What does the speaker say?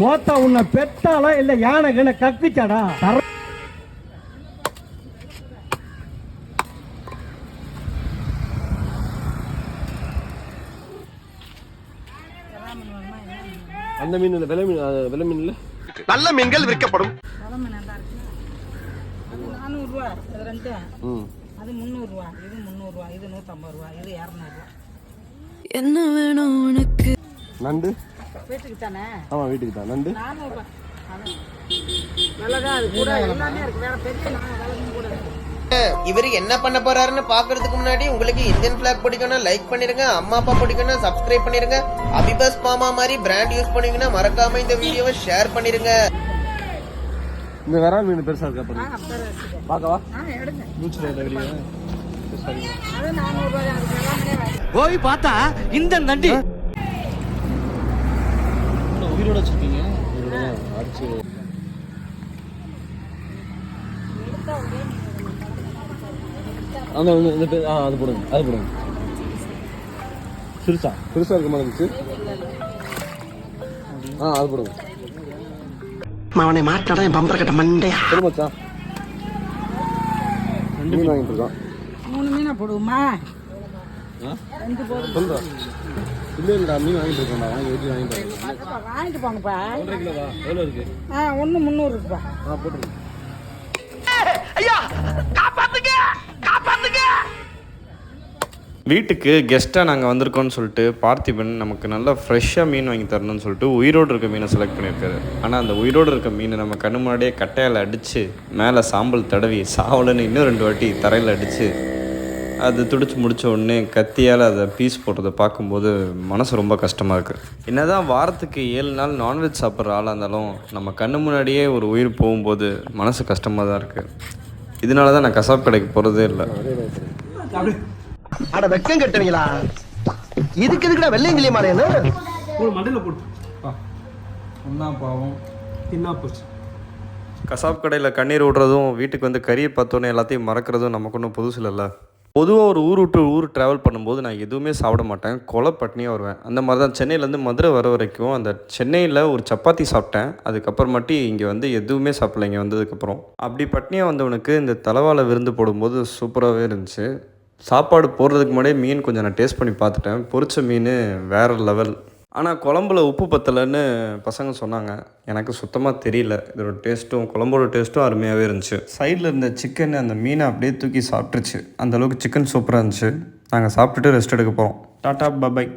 மோத்தா உன்னை பெத்தாலா இல்ல யானை கண்ண கக்குச்சாடா? அந்த மீன் இல்ல, வெள்ளை மீன் இல்ல. நல்ல மீன்கள் விற்கப்படும். அது 400 ரூபா, அது ரெண்டு. அது 300 ரூபா, இது 300 ரூபா, இது 150 ரூபா, இது 200 ரூபா. என்ன வேணும் உனக்கு? நண்டு வீட்டுக்கு தானே? ஆமா, வீட்டுக்கு தான். நண்டு 400 ரூபா. நல்லதா அது கூட எல்லாமே இருக்கு. வேற பெரிய விலையும் கூட இருக்கு. இவரு என்ன பண்ண போறாருன்னு பாக்குறதுக்கு முன்னாடி உங்களுக்கு இந்தியன் பிளாக் பிடிக்கும்னா லைக் பண்ணிருங்க, அம்மா அப்பா பிடிக்கும்னா சப்ஸ்கிரைப் பண்ணிருங்க, அபிபஸ் மாமா மாதிரி பிராண்ட் யூஸ் பண்ணீங்கன்னா மறக்காம இந்த வீடியோவை ஷேர் பண்ணிருங்க. இந்த விரால் மீன் பெருசா இருக்கா பாருங்க. பாக்கவா? எடுங்க. அது 400 ரூபாய். அதுக்கு எல்லாமே போய் பார்த்தா இந்த நண்டி உயிரோட வச்சிருக்கீங்க. அடிச்சு அந்த அது போடுங்க, அது போடுங்க. பெருசா இருக்க மாதிரி இருந்துச்சு. அது போடுங்க. அவனை மாட்டாடா என் பம்பர கட்ட மண்டையா. மச்சான் மீன் வாங்கிட்டு இருக்கான். 3 மீனா போடுவோமா? 2 போடுங்க. சொல்றேன். இல்லடா, மீன் வாங்கிட்டு இருக்கேன்டா. வாங்கிட்டு போங்கப்பா. 1.5 கிலோவா? எவ்வளவு இருக்கு? 1 300 ரூபாய். போட்டுருங்க. ஐயா காப்பாத்துங்க, காப்பாத்துங்க. வீட்டுக்கு கெஸ்ட்டாக நாங்கள் வந்திருக்கோம்னு சொல்லிட்டு பார்த்திபன் நமக்கு நல்லா ஃப்ரெஷ்ஷாக மீன் வாங்கி தரணும்னு சொல்லிட்டு உயிரோடு இருக்க மீனை செலக்ட் பண்ணியிருக்காரு. ஆனால் அந்த உயிரோடு இருக்க மீனை நம்ம கண்ணு முன்னாடியே கட்டையால் அடித்து மேலே சாம்பல் தடவி சாவலன்னு இன்னும் 2 வாட்டி தரையில் அடித்து அது துடிச்சு முடித்த உடனே கத்தியால் அதை பீஸ் போட்டதை பார்க்கும்போது மனசு ரொம்ப கஷ்டமாக இருக்குது. என்ன தான் வாரத்துக்கு 7 நாள் நான்வெஜ் சாப்பிட்ற ஆளாக இருந்தாலும் நம்ம கண்ணு முன்னாடியே ஒரு உயிர் போகும்போது மனசு கஷ்டமாக தான் இருக்குது. இதனால தான் நான் கசாப் கடைக்கு போகிறதே இல்லை. அட வெக்கம் கட்டுவீங்களா? இதுக்கு எதுக்குடா வெள்ளையங்கிலிய மாறேன்னு ஒரு மண்டையில போட்டு ஒன்னா பாவம் தின்னா போச்சு. கசாப் கடையில் கண்ணீர் விடுறதும் வீட்டுக்கு வந்து கறியை பார்த்தோன்னே எல்லாத்தையும் மறக்கிறதும் நமக்கு ஒன்றும் புதுசு இல்லைல்ல. பொதுவாக ஒரு ஊர் விட்டு ஊர் ட்ராவல் பண்ணும்போது நான் எதுவுமே சாப்பிட மாட்டேன், கொலை பட்னியாக வருவேன். அந்த மாதிரி தான் சென்னையிலேருந்து மதுரை வர வரைக்கும் அந்த சென்னையில் ஒரு சப்பாத்தி சாப்பிட்டேன். அதுக்கப்புறமாட்டி இங்கே வந்து எதுவுமே சாப்பிடல. இங்கே வந்ததுக்கப்புறம் அப்படி பட்னியாக வந்தவனுக்கு இந்த தலைவாழை விருந்து போடும்போது சூப்பராகவே இருந்துச்சு. சாப்பாடு போடுறதுக்கு முன்னாடியே மீன் கொஞ்சம் நான் டேஸ்ட் பண்ணி பார்த்துட்டேன். பொரிச்ச மீன் வேறு லெவல். ஆனால் குழம்புல உப்பு பத்தலைன்னு பசங்க சொன்னாங்க. எனக்கு சுத்தமாக தெரியல. இதோட டேஸ்ட்டும் குழம்போட டேஸ்ட்டும் அருமையாகவே இருந்துச்சு. சைடில் இருந்த சிக்கன் அந்த மீனை அப்படியே தூக்கி சாப்பிட்ருச்சு. அந்தளவுக்கு சிக்கன் சூப்பராக இருந்துச்சு. நாங்கள் சாப்பிட்டுட்டு ரெஸ்ட் எடுக்க போகிறோம். Tata bye bye.